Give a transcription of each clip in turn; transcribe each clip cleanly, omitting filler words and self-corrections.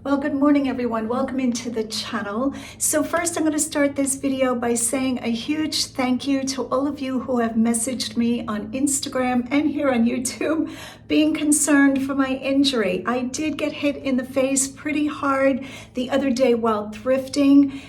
Well, good morning everyone. Welcome into the channel. So first I'm going to start this video by saying a huge thank you to all of you who have messaged me on Instagram and here on YouTube being concerned for my injury. I did get hit in the face pretty hard the other day while thrifting.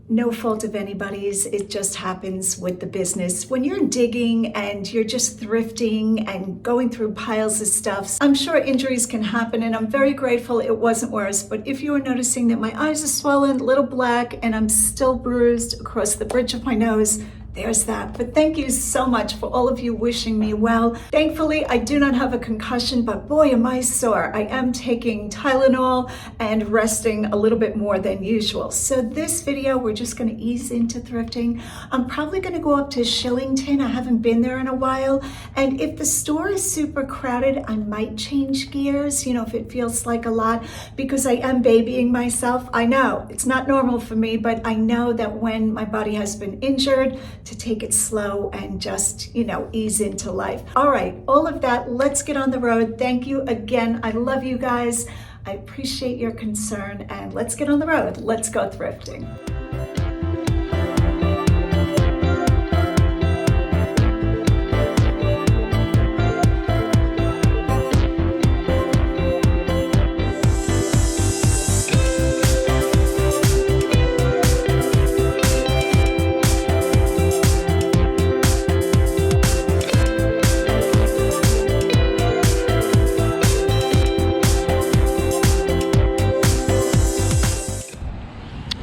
No fault of anybody's, it just happens with the business. When you're digging and you're just thrifting and going through piles of stuff, I'm sure injuries can happen and I'm very grateful it wasn't worse. But if you are noticing that my eyes are swollen, a little black, and I'm still bruised across the bridge of my nose, there's that. But thank you so much for all of you wishing me well. Thankfully, I do not have a concussion, but boy, am I sore. I am taking Tylenol and resting a little bit more than usual. So this video, we're just gonna ease into thrifting. I'm probably gonna go up to Shillington. I haven't been there in a while. And if the store is super crowded, I might change gears, if it feels like a lot, because I am babying myself. I know it's not normal for me, but I know that when my body has been injured, to take it slow and just, ease into life. All right, all of that, let's get on the road. Thank you again. I love you guys. I appreciate your concern and let's get on the road. Let's go thrifting.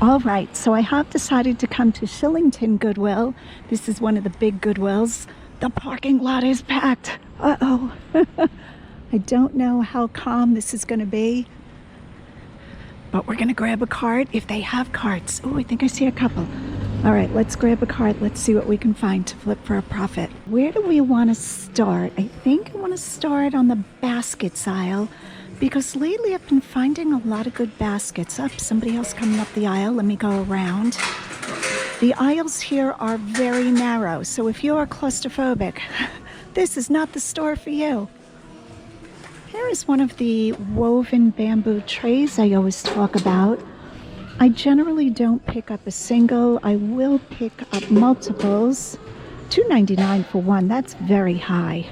All right, so I have decided to come to Shillington Goodwill. This is one of the big Goodwills. The parking lot is packed. Uh-oh. I don't know how calm this is going to be, but we're going to grab a cart if they have carts. Oh, I think I see a couple. All right, let's grab a cart. Let's see what we can find to flip for a profit. Where do we want to start? I think I want to start on the baskets aisle, because lately I've been finding a lot of good baskets. Somebody else coming up the aisle. Let me go around. The aisles here are very narrow, so if you're claustrophobic, this is not the store for you. Here is one of the woven bamboo trays I always talk about. I generally don't pick up a single. I will pick up multiples. $2.99 for one. That's very high.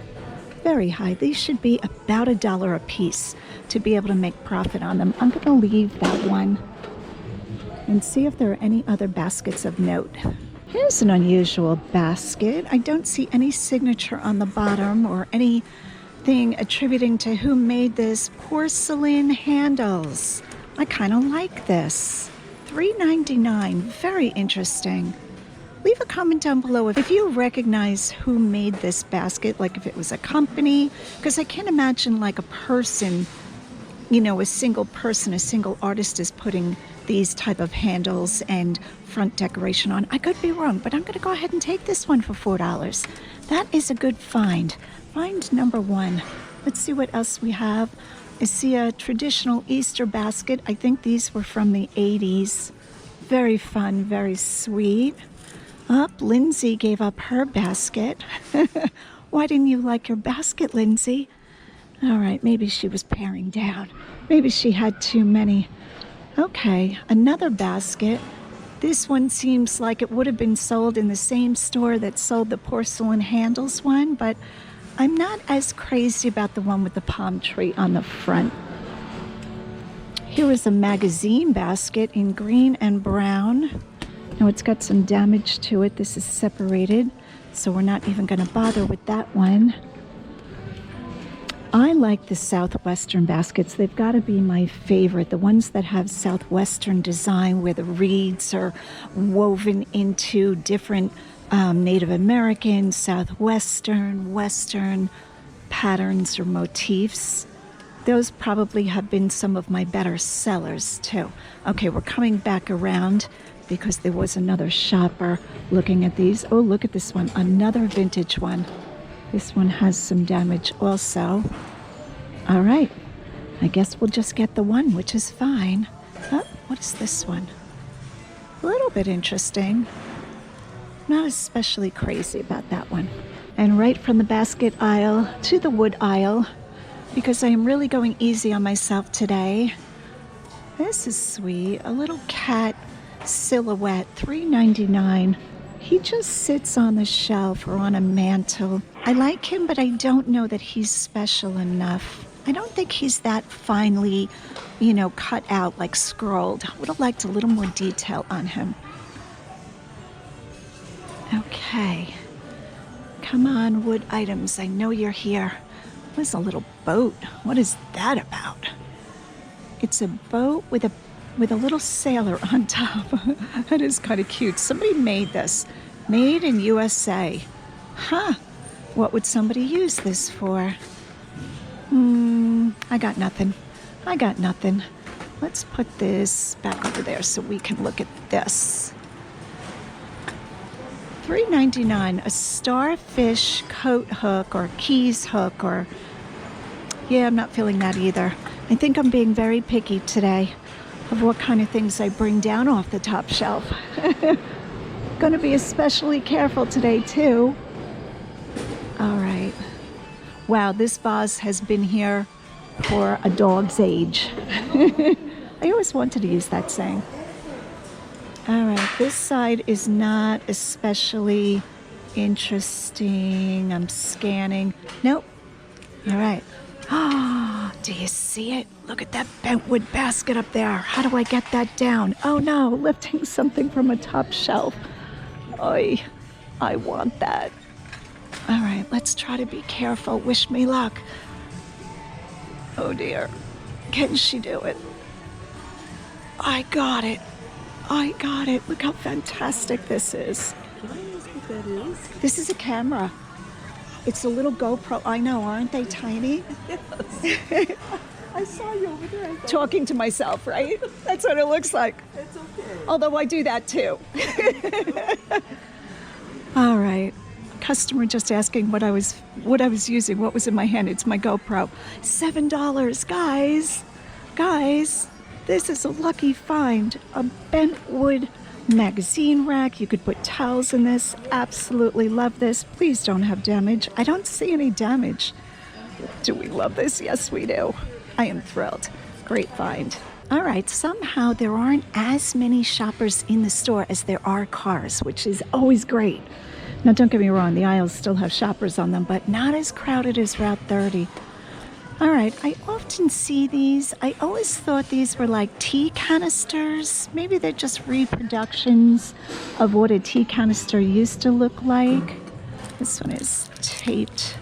Very high. These should be about $1 a piece to be able to make profit on them. I'm going to leave that one and see if there are any other baskets of note. Here's an unusual basket. I don't see any signature on the bottom or anything attributing to who made this. Porcelain handles. I kind of like this. $3.99. Very interesting. Leave a comment down below if you recognize who made this basket, like if it was a company, because I can't imagine like a person, a single person, a single artist is putting these type of handles and front decoration on. I could be wrong, but I'm going to go ahead and take this one for $4. That is a good find. Find number one. Let's see what else we have. I see a traditional Easter basket. I think these were from the 80s. Very fun, very sweet. Lindsay gave up her basket. Why didn't you like your basket, Lindsay? All right, maybe she was paring down. Maybe she had too many. Okay, another basket. This one seems like it would have been sold in the same store that sold the porcelain handles one, but I'm not as crazy about the one with the palm tree on the front. Here is a magazine basket in green and brown. Now it's got some damage to it. This is separated, so we're not even going to bother with that one. I like the Southwestern baskets. They've got to be my favorite. The ones that have Southwestern design where the reeds are woven into different Native American, Southwestern, Western patterns or motifs. Those probably have been some of my better sellers too. Okay, we're coming back around because there was another shopper looking at these. Oh, look at this one, another vintage one. This one has some damage also. All right, I guess we'll just get the one, which is fine. Oh, what is this one? A little bit interesting. Not especially crazy about that one. And right from the basket aisle to the wood aisle, because I am really going easy on myself today. This is sweet. A little cat silhouette, $3.99. He just sits on the shelf or on a mantle. I like him, but I don't know that he's special enough. I don't think he's that finely, cut out, like scrolled. I would have liked a little more detail on him. Okay. Come on, wood items. I know you're here. What's a little boat? What is that about? It's a boat with a little sailor on top. That is kind of cute. Somebody made this. Made in USA. Huh. What would somebody use this for? I got nothing. Let's put this back over there so we can look at this. $3.99, a starfish coat hook or keys hook or... Yeah, I'm not feeling that either. I think I'm being very picky today of what kind of things I bring down off the top shelf. Gonna be especially careful today too. All right. Wow, this vase has been here for a dog's age. I always wanted to use that saying. All right, this side is not especially interesting. I'm scanning. Nope. All right. Ah, do you see it? Look at that bentwood basket up there. How do I get that down? Oh no, lifting something from a top shelf. Oy, I want that. All right, let's try to be careful. Wish me luck. Oh dear. Can she do it? I got it. Look how fantastic this is. Can I ask what that is? This is a camera. It's a little GoPro. I know, aren't they tiny? Yes. I saw you over there. Talking to myself, right? That's what it looks like. It's okay. Although I do that too. All right. Customer just asking what I was using, what was in my hand. It's my GoPro. $7, guys. This is a lucky find. A bentwood magazine rack. You could put towels in this. Absolutely love this. Please don't have damage. I don't see any damage. Do we love this? Yes, we do. I am thrilled. Great find. All right, somehow there aren't as many shoppers in the store as there are cars, which is always great. Now, don't get me wrong, the aisles still have shoppers on them, but not as crowded as Route 30. All right, I often see these. I always thought these were like tea canisters. Maybe they're just reproductions of what a tea canister used to look like. This one is taped.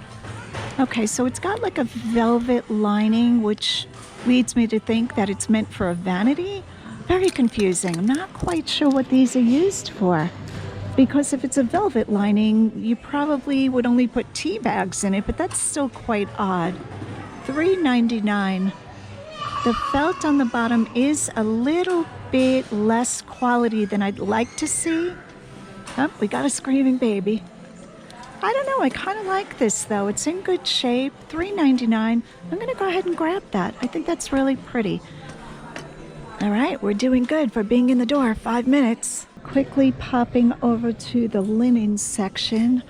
Okay, so it's got like a velvet lining, which leads me to think that it's meant for a vanity. Very confusing. I'm not quite sure what these are used for. Because if it's a velvet lining, you probably would only put tea bags in it, but that's still quite odd. $3.99. The felt on the bottom is a little bit less quality than I'd like to see. Oh, we got a screaming baby. I don't know, I kind of like this though. It's in good shape. $3.99. I'm going to go ahead and grab that. I think that's really pretty. All right, we're doing good for being in the door. 5 minutes. Quickly popping over to the linen section.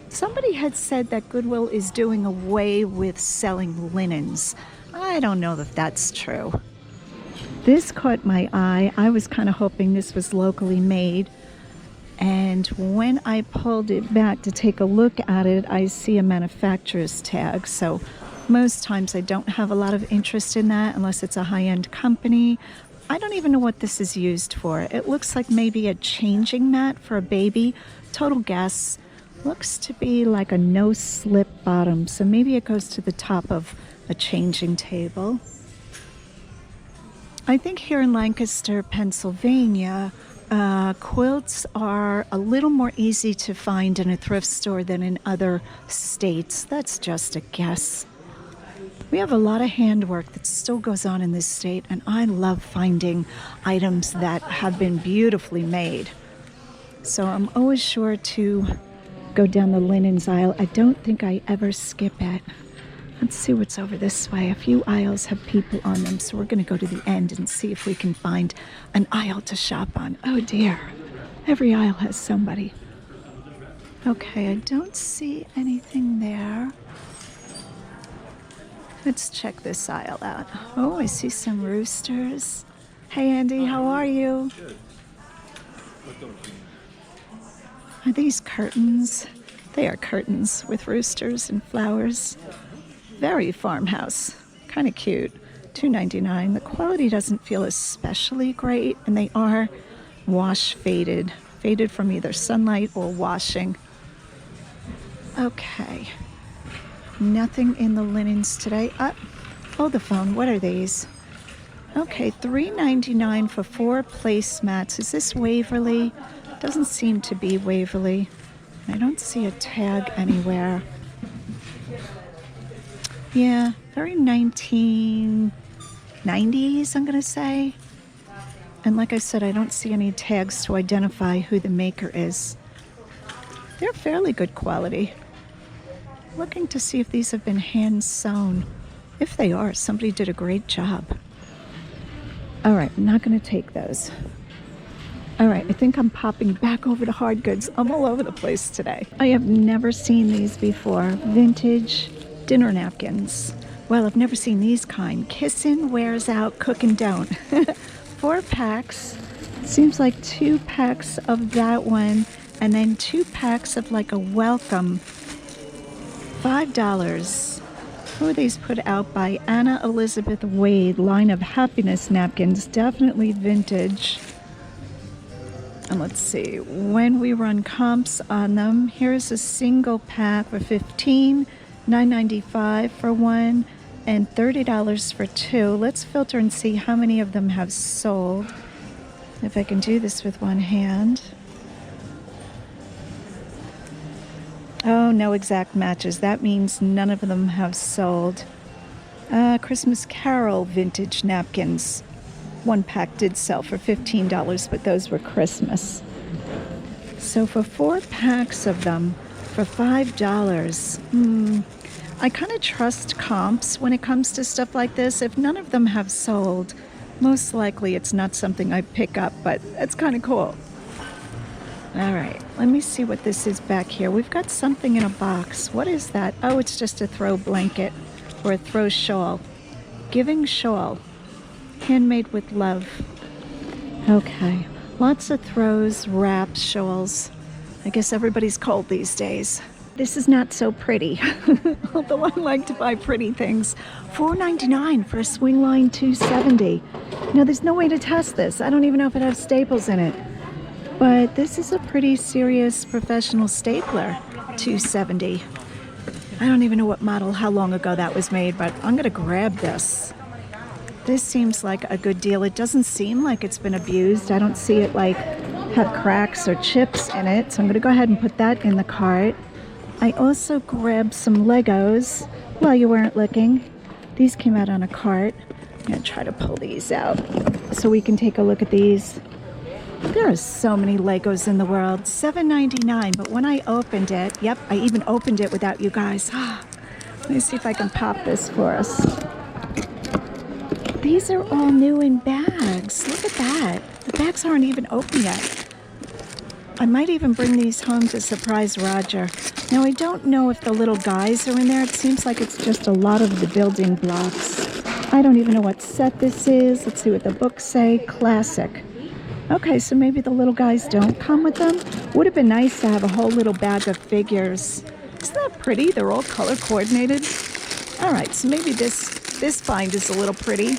Somebody had said that Goodwill is doing away with selling linens. I don't know if that's true. This caught my eye. I was kind of hoping this was locally made. And when I pulled it back to take a look at it, I see a manufacturer's tag. So most times I don't have a lot of interest in that unless it's a high-end company. I don't even know what this is used for. It looks like maybe a changing mat for a baby. Total guess. Looks to be like a no-slip bottom, so maybe it goes to the top of a changing table. I think here in Lancaster, Pennsylvania, quilts are a little more easy to find in a thrift store than in other states. That's just a guess. We have a lot of handwork that still goes on in this state, and I love finding items that have been beautifully made. So I'm always sure to go down the linens aisle. I don't think I ever skip it. Let's see what's over this way. A few aisles have people on them, so we're going to go to the end and see if we can find an aisle to shop on. Oh dear, every aisle has somebody. Okay, I don't see anything there. Let's check this aisle out. Oh, I see some roosters. Hey Andy, how are you? Are these curtains? They are curtains with roosters and flowers. Very farmhouse. Kind of cute. $2.99. The quality doesn't feel especially great, and they are wash faded. Faded from either sunlight or washing. Okay. Nothing in the linens today. Hold the phone. What are these? Okay, $3.99 for 4 placemats. Is this Waverly? Doesn't seem to be Waverly. I don't see a tag anywhere. Yeah, very 1990s, I'm going to say. And like I said, I don't see any tags to identify who the maker is. They're fairly good quality. Looking to see if these have been hand sewn. If they are, somebody did a great job. All right, I'm not going to take those. All right, I think I'm popping back over to hard goods. I'm all over the place today. I have never seen these before. Vintage dinner napkins. Well, I've never seen these kind. Kissin' wears out, cookin' don't. 4 packs. Seems like 2 packs of that one, and then 2 packs of like a welcome. $5. Who are these put out by? Anna Elizabeth Wade. Line of happiness napkins. Definitely vintage. And let's see, when we run comps on them, here's a single pack for $15, $9.95 for 1, and $30 for 2. Let's filter and see how many of them have sold. If I can do this with one hand. Oh, no exact matches. That means none of them have sold. Christmas Carol vintage napkins. 1 pack did sell for $15, but those were Christmas. So for 4 packs of them, for $5, I kind of trust comps when it comes to stuff like this. If none of them have sold, most likely it's not something I pick up, but it's kind of cool. All right, let me see what this is back here. We've got something in a box. What is that? Oh, it's just a throw blanket or a throw shawl. Giving shawl. Handmade with love. Okay, lots of throws, wraps, shawls. I guess everybody's cold these days. This is not so pretty, although I like to buy pretty things. $4.99 for a swing line 270. Now, there's no way to test this. I don't even know if it has staples in it. But this is a pretty serious professional stapler, 270. I don't even know what model, how long ago that was made, but I'm gonna grab this. This seems like a good deal. It doesn't seem like it's been abused. I don't see it like have cracks or chips in it, so I'm gonna go ahead and put that in the cart. I also grabbed some Legos while you weren't looking. These came out on a cart. I'm gonna try to pull these out so we can take a look at these. There are so many Legos in the world. $7.99, but when I opened it, yep, I even opened it without you guys. Let me see if I can pop this for us. These are all new in bags. Look at that. The bags aren't even open yet. I might even bring these home to surprise Roger. Now, I don't know if the little guys are in there. It seems like it's just a lot of the building blocks. I don't even know what set this is. Let's see what the books say. Classic. Okay, so maybe the little guys don't come with them. Would have been nice to have a whole little bag of figures. Isn't that pretty? They're all color coordinated. All right, so maybe this find is a little pretty.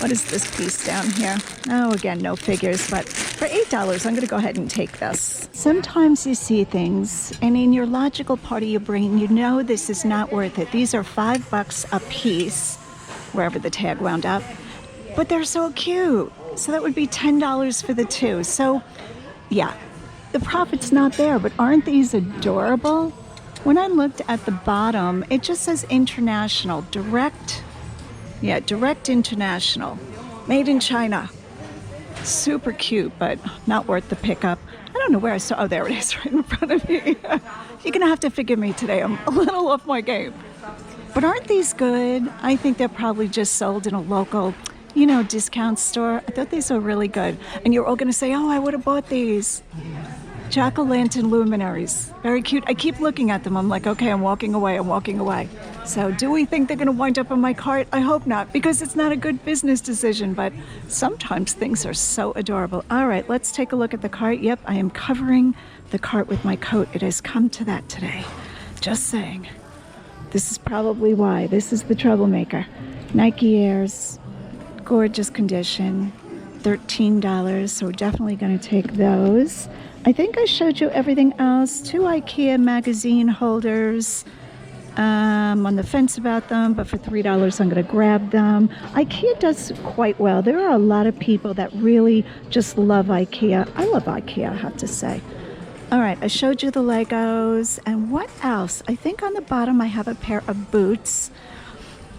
What is this piece down here? Oh, again, no figures, but for $8, I'm going to go ahead and take this. Sometimes you see things, and in your logical part of your brain, you know this is not worth it. These are $5 a piece, wherever the tag wound up, but they're so cute. So that would be $10 for the 2. So, yeah, the profit's not there, but aren't these adorable? When I looked at the bottom, it just says international, direct international, made in China. Super cute, but not worth the pickup. I don't know where I saw, oh, there it is right in front of me. You're gonna have to forgive me today, I'm a little off my game. But aren't these good? I think they're probably just sold in a local, discount store. I thought these were really good. And you're all gonna say, oh, I would have bought these. Jack-o'-lantern luminaries. Very cute. I keep looking at them. I'm like, okay, I'm walking away. I'm walking away. So do we think they're going to wind up in my cart? I hope not, because it's not a good business decision, but sometimes things are so adorable. All right, let's take a look at the cart. Yep, I am covering the cart with my coat. It has come to that today. Just saying. This is probably why. This is the troublemaker. Nike Airs, gorgeous condition, $13, so we're definitely going to take those. I think I showed you everything else. 2 IKEA magazine holders. On the fence about them, but for $3 I'm going to grab them. IKEA does quite well. There are a lot of people that really just love IKEA. I love IKEA, I have to say. All right, I showed you the Legos. And what else? I think on the bottom I have a pair of boots.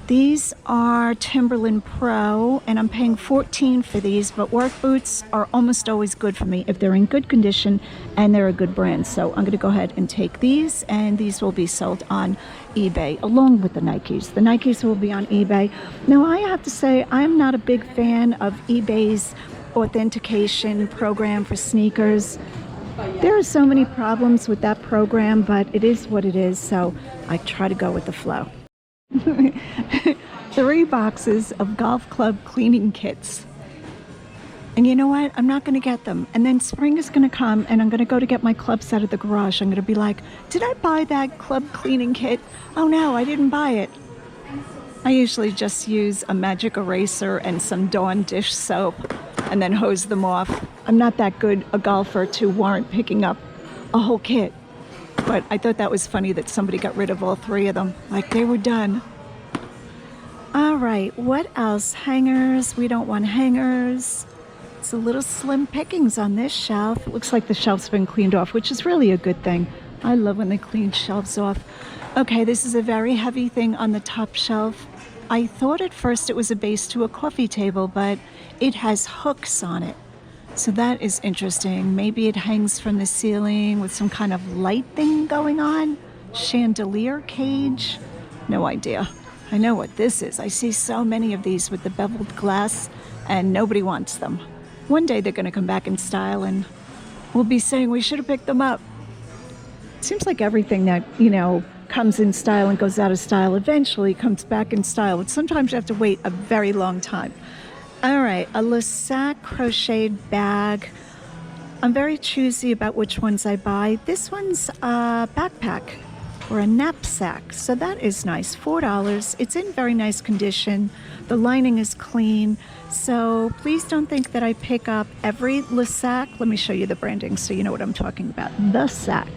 These are Timberland Pro, and I'm paying $14 for these, but work boots are almost always good for me if they're in good condition and they're a good brand. So I'm going to go ahead and take these, and these will be sold on eBay along with the Nikes. The Nikes will be on eBay. Now, I have to say, I'm not a big fan of eBay's authentication program for sneakers. There are so many problems with that program, but it is what it is, so I try to go with the flow. 3 boxes of golf club cleaning kits. And you know what? I'm not going to get them. And then spring is going to come and I'm going to go to get my clubs out of the garage. I'm going to be like, did I buy that club cleaning kit? Oh no, I didn't buy it. I usually just use a magic eraser and some Dawn dish soap and then hose them off. I'm not that good a golfer to warrant picking up a whole kit. But I thought that was funny that somebody got rid of all 3 of them. Like they were done. All right, what else? Hangers. We don't want hangers. It's a little slim pickings on this shelf. It looks like the shelf's been cleaned off, which is really a good thing. I love when they clean shelves off. Okay, this is a very heavy thing on the top shelf. I thought at first it was a base to a coffee table, but it has hooks on it. So that is interesting. Maybe it hangs from the ceiling with some kind of light thing going on. Chandelier cage. No idea. I know what this is. I see so many of these with the beveled glass and nobody wants them. One day they're going to come back in style and we'll be saying we should have picked them up. It seems like everything that, comes in style and goes out of style eventually comes back in style. But sometimes you have to wait a very long time. All right, a Lissac crocheted bag. I'm very choosy about which ones I buy. This one's a backpack or a knapsack, so that is nice. $4. It's in very nice condition. The lining is clean, so please don't think that I pick up every Lissac. Let me show you the branding so you know what I'm talking about. The Sac.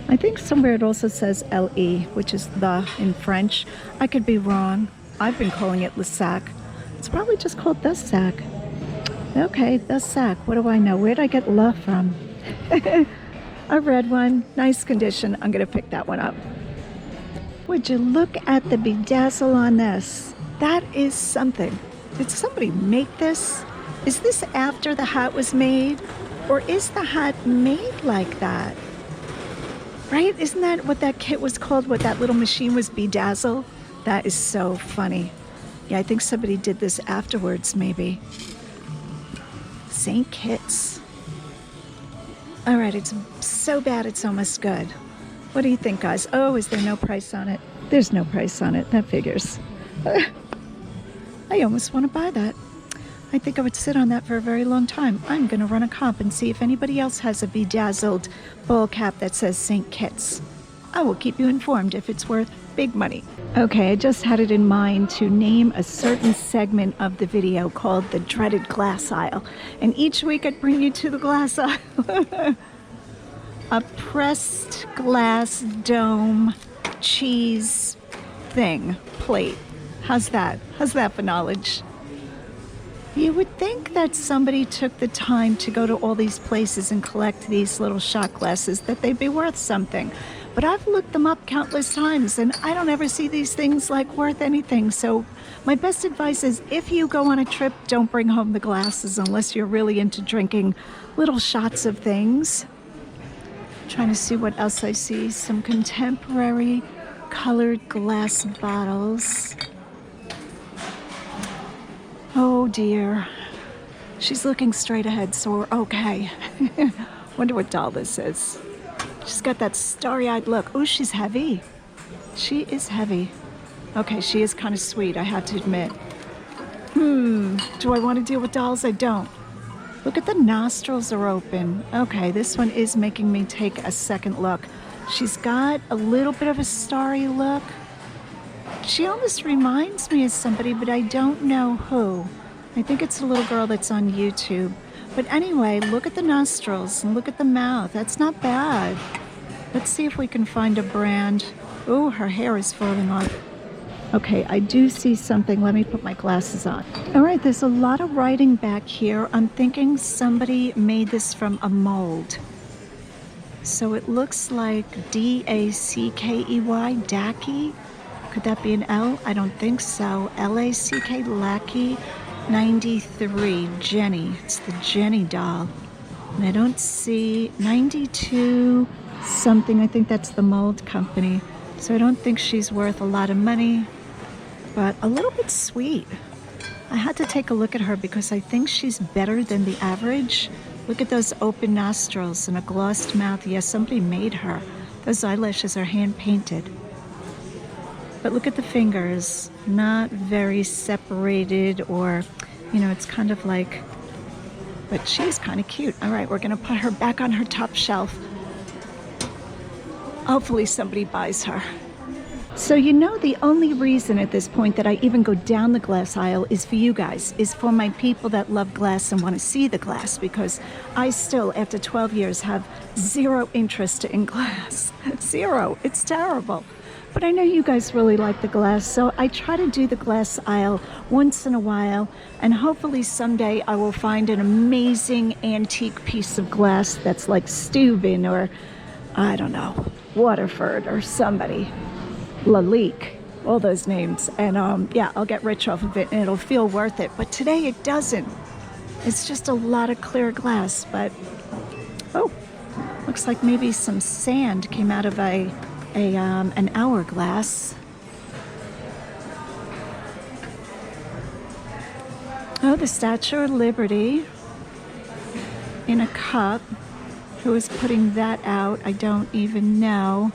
I think somewhere it also says LE, which is the in French. I could be wrong. I've been calling it Lissac. It's probably just called The Sac. Okay, The Sac. What do I know? Where'd I get La from? A red one. Nice condition. I'm going to pick that one up. Would you look at the bedazzle on this? That is something. Did somebody make this? Is this after the hat was made? Or is the hat made like that? Right? Isn't that what that kit was called? What that little machine was, bedazzle? That is so funny. Yeah, I think somebody did this afterwards, maybe. St. Kitts. All right, it's so bad it's almost good. What do you think, guys? Oh, is there no price on it? There's no price on it. That figures. I almost want to buy that. I think I would sit on that for a very long time. I'm going to run a comp and see if anybody else has a bedazzled ball cap that says St. Kitts. I will keep you informed if it's worth big money. Okay, I just had it in mind to name a certain segment of the video called the dreaded glass aisle. And each week I'd bring you to the glass aisle. A pressed glass dome cheese thing, plate. How's that? How's that for knowledge? You would think that somebody took the time to go to all these places and collect these little shot glasses, that they'd be worth something. But I've looked them up countless times and I don't ever see these things like worth anything. So my best advice is if you go on a trip, don't bring home the glasses unless you're really into drinking little shots of things. Trying to see what else I see. Some contemporary colored glass bottles. Oh dear. She's looking straight ahead, so we're okay. Wonder what doll this is. She's got that starry-eyed look. Oh, she's heavy. She is heavy. Okay, she is kind of sweet, I have to admit. Do I want to deal with dolls? I don't. Look at the nostrils are open. Okay, this one is making me take a second look. She's got a little bit of a starry look. She almost reminds me of somebody, but I don't know who. I think it's a little girl that's on YouTube. But anyway, look at the nostrils and look at the mouth. That's not bad. Let's see if we can find a brand. Oh, her hair is falling off. Okay, I do see something. Let me put my glasses on. All right, there's a lot of writing back here. I'm thinking somebody made this from a mold. So it looks like D-A-C-K-E-Y, Dacky. Could that be an L? I don't think so. L-A-C-K, Lackey, 93, Jenny. It's the Jenny doll. And I don't see 92 something. I think that's the mold company. So I don't think she's worth a lot of money, but a little bit sweet. I had to take a look at her because I think she's better than the average. Look at those open nostrils and a glossed mouth. Yes, somebody made her. Those eyelashes are hand painted. But look at the fingers, not very separated, or, you know, it's kind of like, but she's kind of cute. All right, we're gonna put her back on her top shelf. Hopefully somebody buys her. So you know, the only reason at this point that I even go down the glass aisle is for you guys, is for my people that love glass and want to see the glass, because I still, after 12 years, have zero interest in glass. Zero. It's terrible. But I know you guys really like the glass, so I try to do the glass aisle once in a while, and hopefully someday I will find an amazing antique piece of glass that's like Steuben or, I don't know, Waterford or somebody. Lalique, all those names. And yeah, I'll get rich off of it and it'll feel worth it. But today it doesn't. It's just a lot of clear glass, but, oh, looks like maybe some sand came out of an hourglass. Oh, the Statue of Liberty in a cup. Who is putting that out? I don't even know.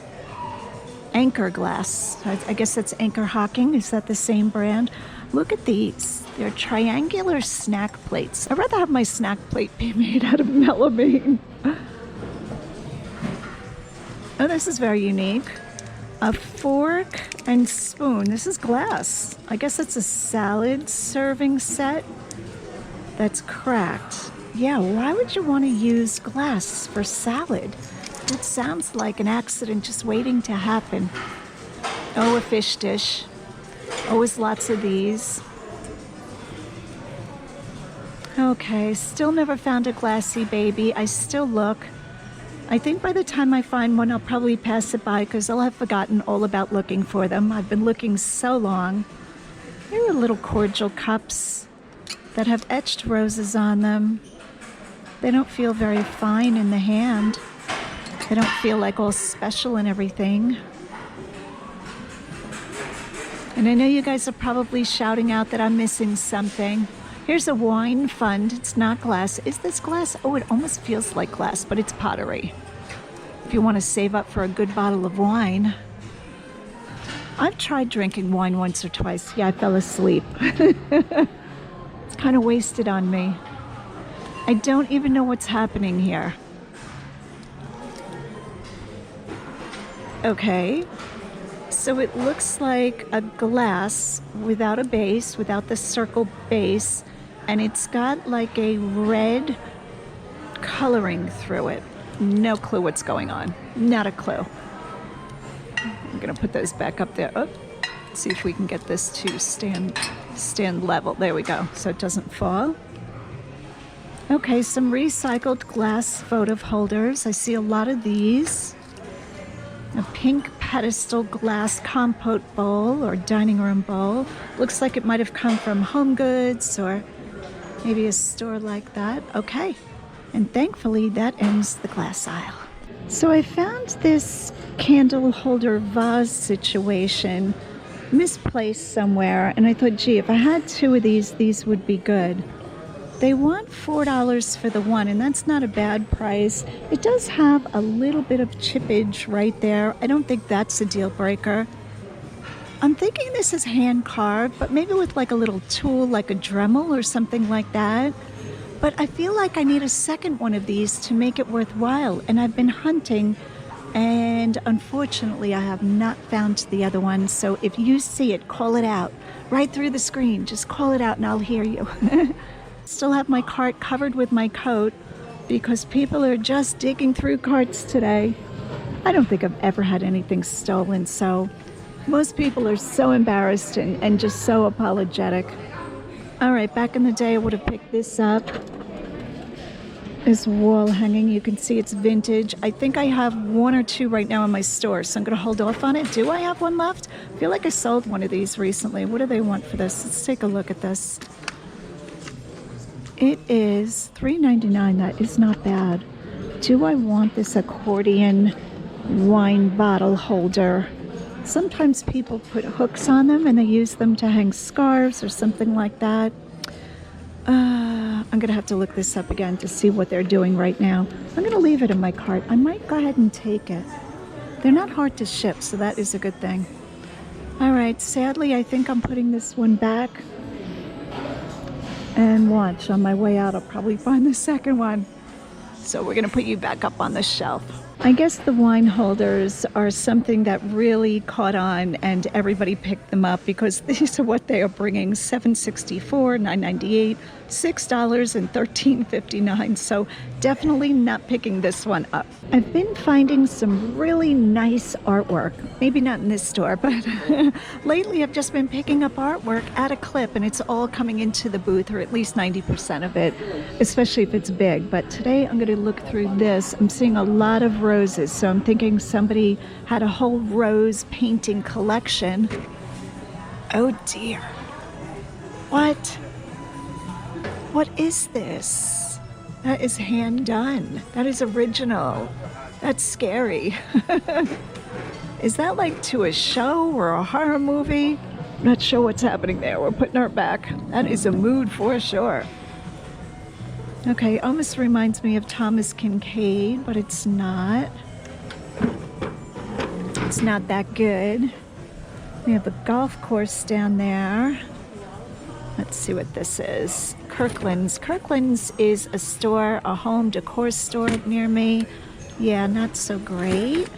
Anchor glass. I guess that's Anchor Hawking. Is that the same brand? Look at these. They're triangular snack plates. I'd rather have my snack plate be made out of melamine. Oh, this is very unique. A fork and spoon. This is glass. I guess it's a salad serving set that's cracked. Yeah, why would you want to use glass for salad? It sounds like an accident just waiting to happen. Oh, a fish dish. Always lots of these. Okay, still never found a glassy baby. I still look. I think by the time I find one, I'll probably pass it by because I'll have forgotten all about looking for them. I've been looking so long. Here are little cordial cups that have etched roses on them. They don't feel very fine in the hand. They don't feel like all special and everything. And I know you guys are probably shouting out that I'm missing something. Here's a wine fund. It's not glass. Is this glass? Oh, it almost feels like glass, but it's pottery. If you want to save up for a good bottle of wine. I've tried drinking wine once or twice. Yeah, I fell asleep. It's kind of wasted on me. I don't even know what's happening here. Okay, so it looks like a glass without a base, without the circle base, and it's got like a red coloring through it. No clue what's going on. Not a clue. I'm gonna put those back up there. Oh, see if we can get this to stand level. There we go, so it doesn't fall. Okay, some recycled glass votive holders. I see a lot of these. A pink pedestal glass compote bowl or dining room bowl. Looks like it might have come from Home Goods or maybe a store like that. Okay, and thankfully that ends the glass aisle. So I found this candle holder vase situation misplaced somewhere, and I thought, gee, if I had two of these would be good. They want $4 for the one, and that's not a bad price. It does have a little bit of chippage right there. I don't think that's a deal breaker. I'm thinking this is hand carved, but maybe with like a little tool like a Dremel or something like that. But I feel like I need a second one of these to make it worthwhile, and I've been hunting, and unfortunately I have not found the other one. So if you see it, call it out right through the screen. Just call it out and I'll hear you. Still have my cart covered with my coat because people are just digging through carts today. I don't think I've ever had anything stolen, so most people are so embarrassed and just so apologetic. All right, back in the day I would have picked this up. This wall hanging, you can see it's vintage. I think I have one or two right now in my store, so I'm gonna hold off on it. Do I have one left? I feel like I sold one of these recently. What do they want for this? Let's take a look at this. It is $3.99. That is not bad. Do I want this accordion wine bottle holder? Sometimes people put hooks on them and they use them to hang scarves or something like that. I'm gonna have to look this up again to see what they're doing right now. I'm gonna leave it in my cart. I might go ahead and take it. They're not hard to ship, so that is a good thing. All right, sadly, I think I'm putting this one back. And watch, on my way out, I'll probably find the second one. So we're gonna put you back up on the shelf. I guess the wine holders are something that really caught on and everybody picked them up because these are what they are bringing. $7.64, $9.98, $6, and $13.59. So definitely not picking this one up. I've been finding some really nice artwork. Maybe not in this store, but lately I've just been picking up artwork at a clip and it's all coming into the booth, or at least 90% of it, especially if it's big. But today I'm going to look through this. I'm seeing a lot of roses, so I'm thinking somebody had a whole rose painting collection. Oh dear. What? What is this? That is hand done. That is original. That's scary. Is that like to a show or a horror movie? I'm not sure what's happening there. We're putting her back. That is a mood for sure. Okay, almost reminds me of Thomas Kincaid, but it's not. It's not that good. We have a golf course down there. Let's see what this is. Kirkland's. Kirkland's is a store, a home decor store near me. Yeah, not so great.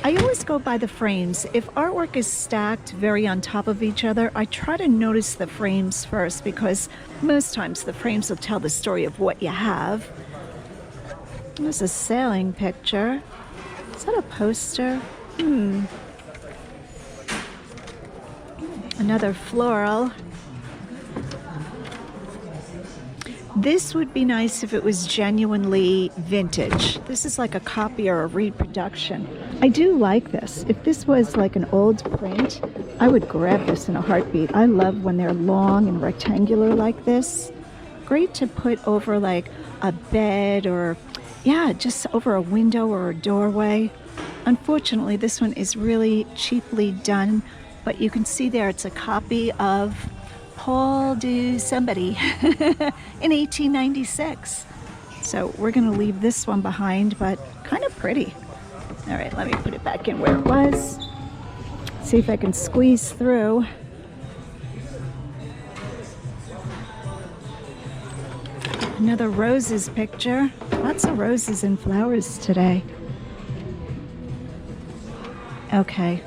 I always go by the frames. If artwork is stacked very on top of each other, I try to notice the frames first because most times the frames will tell the story of what you have. There's a sailing picture. Is that a poster? Another floral. This would be nice if it was genuinely vintage. This is like a copy or a reproduction. I do like this. If this was like an old print, I would grab this in a heartbeat. I love when they're long and rectangular like this. Great to put over like a bed or, yeah, just over a window or a doorway. Unfortunately, this one is really cheaply done, but you can see there it's a copy of Paul de somebody in 1896. So we're gonna leave this one behind, but kind of pretty. All right, let me put it back in where it was. See if I can squeeze through. Another roses picture. Lots of roses and flowers today. Okay,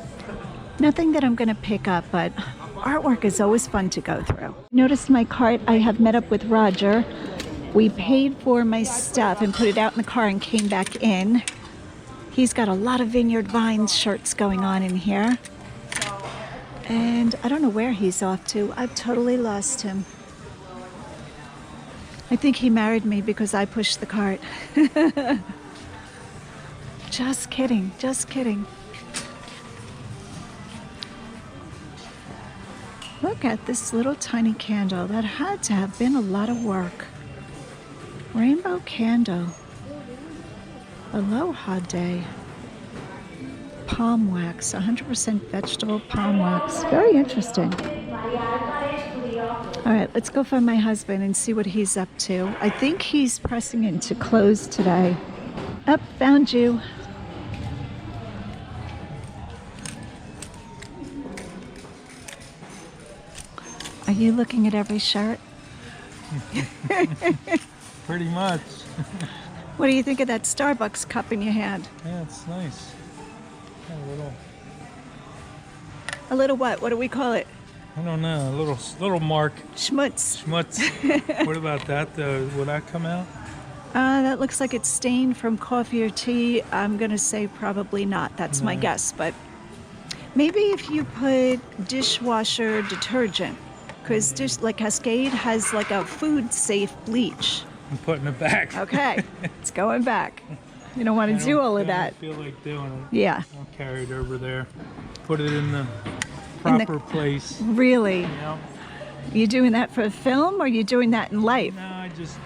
nothing that I'm gonna pick up, but artwork is always fun to go through. Notice my cart, I have met up with Roger. We paid for my stuff and put it out in the car and came back in. He's got a lot of Vineyard Vines shirts going on in here. And I don't know where he's off to. I've totally lost him. I think he married me because I pushed the cart. Just kidding, just kidding. Look at this little tiny candle. That had to have been a lot of work. Rainbow candle. Aloha Day. Palm wax. 100% vegetable palm wax. Very interesting. All right, let's go find my husband and see what he's up to. I think he's pressing into close today. Up, found you. Are you looking at every shirt? Pretty much. What do you think of that Starbucks cup in your hand? Yeah, it's nice. A little. A little what? What do we call it? I don't know. A little mark. Schmutz. Schmutz. What about that though? Will that come out? That looks like it's stained from coffee or tea. I'm going to say probably not. That's my guess. But maybe if you put dishwasher detergent, because like Cascade has like a food safe bleach. I'm putting it back. Okay, it's going back. You don't want to do all of that. I don't feel like doing it. Yeah. I'll carry it over there. Put it in the proper place. Really? Yeah. You doing that for a film or you doing that in life? No, I just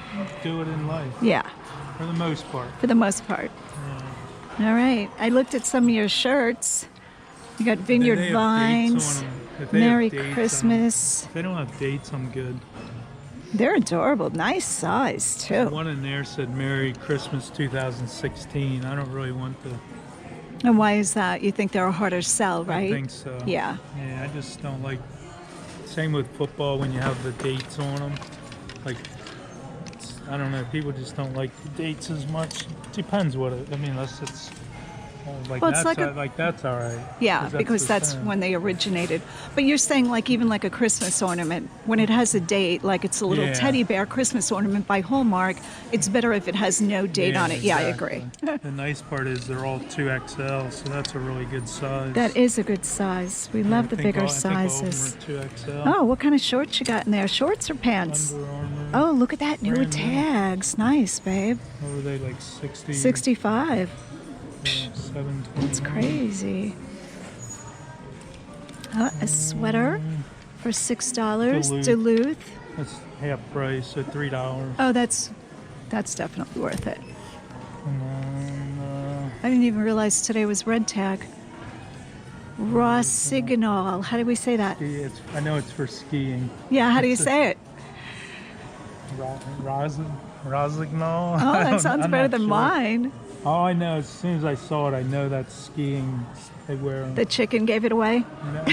do it in life. Yeah. For the most part. For the most part. Yeah. All right. I looked at some of your shirts. You got Vineyard They have Vines. dates on 'em. If they Merry have dates on 'em. Christmas. If they don't have dates, I'm good. They're adorable. Nice size, too. One in there said Merry Christmas 2016. I don't really want the... And why is that? You think they're a harder sell, right? I think so. Yeah. Yeah, I just don't like... Same with football when you have the dates on them. Like, I don't know, people just don't like the dates as much. Depends what it... I mean, unless it's... Like, Well, it's that's like that's all right. Yeah, because the that's same. when they originated. But you're saying like even like a Christmas ornament, when it has a date, like it's a little Yeah. teddy bear Christmas ornament by Hallmark, it's better if it has no date on it. Yeah, I exactly. agree. The nice part is they're all 2XL, so that's a really good size. That is a good size. We love the bigger sizes. I think all of them are 2XL. Oh, what kind of shorts you got in there? Shorts or pants? Under Armour. Oh, look at that. New Brand new. tags. Nice, babe. What were they, like 60? 65. 720. That's crazy. A sweater for $6. Duluth. That's half price, so $3. Oh, that's definitely worth it. And then, I didn't even realize today was red tag. Rossignol. How do we say that? I know it's for skiing. Yeah, how do you say it? Rosignol? Oh, that sounds better than mine. All I know, as soon as I saw it, I know that's skiing. They wear them. The chicken gave it away. No.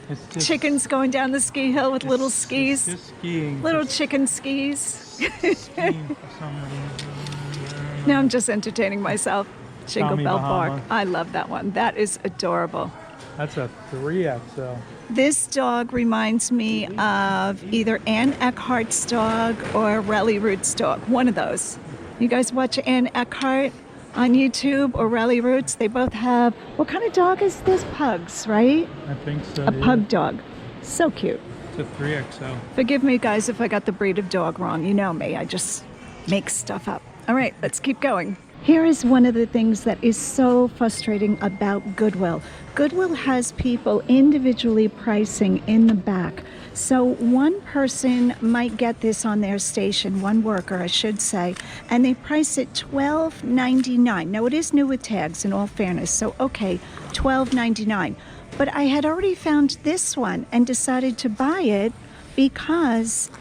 It's just, Chickens going down the ski hill with little it's skis. just skiing. Little Just chicken skis. skiing for some reason. Now I'm just entertaining myself. Jingle Tommy Bell Bahama. Bark. I love that one. That is adorable. That's a 3XL. This dog reminds me of either Ann Eckhart's dog or Rally Root's dog. One of those. You guys watch Ann Eckhart on YouTube or Rally Roots? They both have, what kind of dog is this? Pugs, right? I think so. A pug dog. So cute. It's a 3XL. Forgive me, guys, if I got the breed of dog wrong. You know me. I just make stuff up. All right, let's keep going. Here is one of the things that is so frustrating about Goodwill. Goodwill has people individually pricing in the back. So one person might get this on their station, one worker, I should say, and they price it $12.99. Now, it is new with tags, in all fairness, so okay, $12.99. But I had already found this one and decided to buy it because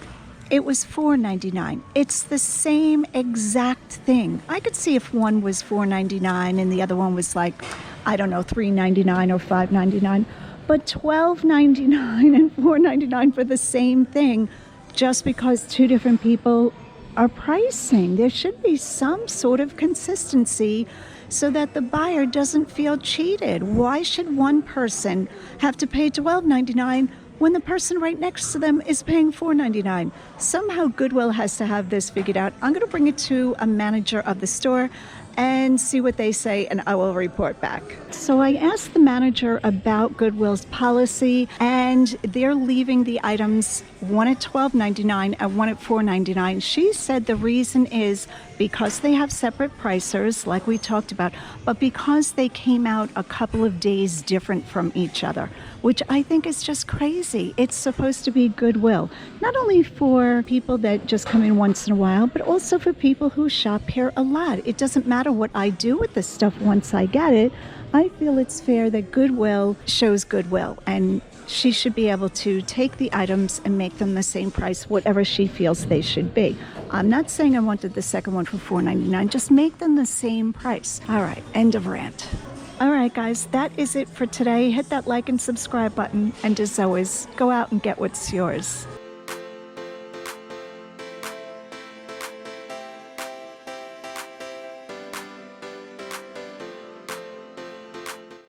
it was $4.99. It's the same exact thing. I could see if one was $4.99 and the other one was like, I don't know, $3.99 or $5.99. But $12.99 and $4.99 for the same thing, just because two different people are pricing. There should be some sort of consistency so that the buyer doesn't feel cheated. Why should one person have to pay $12.99 when the person right next to them is paying $4.99? Somehow Goodwill has to have this figured out. I'm going to bring it to a manager of the store and see what they say, and I will report back. So I asked the manager about Goodwill's policy, and they're leaving the items, one at $12.99 and one at $4.99. She said the reason is because they have separate pricers, like we talked about, but because they came out a couple of days different from each other, which I think is just crazy. It's supposed to be Goodwill, not only for people that just come in once in a while, but also for people who shop here a lot. It doesn't matter what I do with this stuff once I get it. I feel it's fair that Goodwill shows goodwill and she should be able to take the items and make them the same price, whatever she feels they should be. I'm not saying I wanted the second one for $4.99, just make them the same price. All right, end of rant. All right, guys, that is it for today. Hit that like and subscribe button, and as always, go out and get what's yours.